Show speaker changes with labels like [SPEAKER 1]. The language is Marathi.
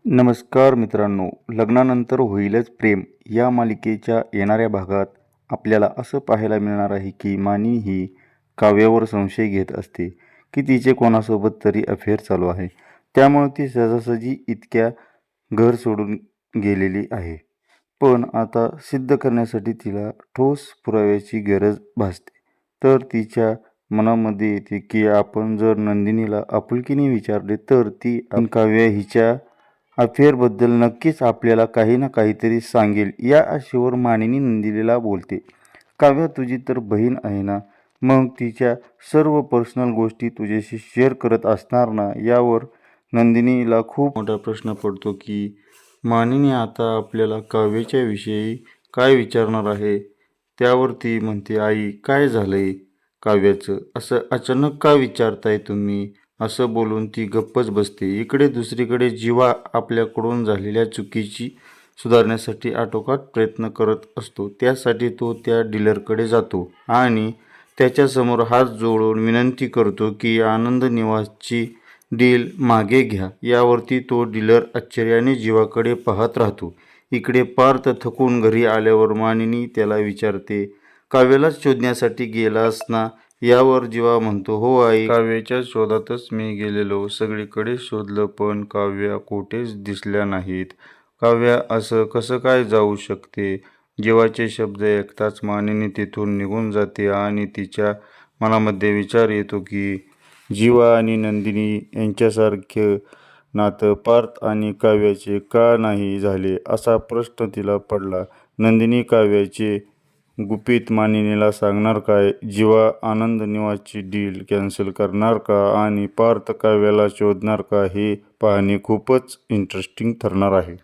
[SPEAKER 1] नमस्कार मित्रांनो, लग्नानंतर होईलच प्रेम या मालिकेच्या येणाऱ्या भागात आपल्याला असं पाहायला मिळणार आहे की मानी ही काव्यावर संशय घेत असते की तिचे कोणासोबत तरी अफेअर चालू आहे. त्यामुळे ती सहजासहजी इतक्या घर सोडून गेलेली आहे. पण आता सिद्ध करण्यासाठी तिला ठोस पुराव्याची गरज भासते. तर तिच्या मनामध्ये येते की आपण जर नंदिनीला आपुलकीने विचारले तर ती काव्य हिच्या अफेअरबद्दल नक्कीच आपल्याला काही ना काहीतरी सांगेल. या आशेवर मानिनी नंदिनीला बोलते, काव्या तुझी तर बहीण आहे ना, मग तिच्या सर्व पर्सनल गोष्टी तुझ्याशी शेअर करत असणार ना. यावर नंदिनीला खूप मोठा प्रश्न पडतो की मानिनी आता आपल्याला काव्याच्या विषयी काय विचारणार आहे. त्यावर ती म्हणते, आई काय झालंय काव्याचं, असं अचानक का विचारताय तुम्ही. असं बोलून ती गप्पच बसते. इकडे दुसरीकडे जीवा आपल्याकडून झालेल्या चुकीची सुधारण्यासाठी आटोकाट प्रयत्न करत असतो. त्यासाठी तो त्या डीलरकडे जातो आणि त्याच्यासमोर हात जोडून विनंती करतो की आनंद निवासची डील मागे घ्या. यावरती तो डीलर आश्चर्याने जीवाकडे पाहत राहतो. इकडे पार्थ थकून घरी आल्यावर मानिनी त्याला विचारते, काव्यालाच शोधण्यासाठी गेलास ना. यावर जीवा म्हणतो, हो आई, काव्याच्या शोधातच मी गेलेलो. सगळीकडे शोधलं पण काव्या कुठेच दिसल्या नाहीत. काव्या असं कसं काय जाऊ शकते. जीवाचे शब्द ऐकताच मानिनी तिथून निघून जाते आणि तिच्या मनामध्ये विचार येतो की जीवा आणि नंदिनी यांच्यासारखे नातं पार्थ आणि काव्याचे का नाही झाले. असा प्रश्न तिला पडला. नंदिनी काव्याचे गुपित मानिनीला सांगणार काय. जीवा आनंद निवासची डील कॅन्सल करणार का आणि पार्थ काव्याला शोधणार का, हे पाहणे खूपच इंटरेस्टिंग ठरणार आहे.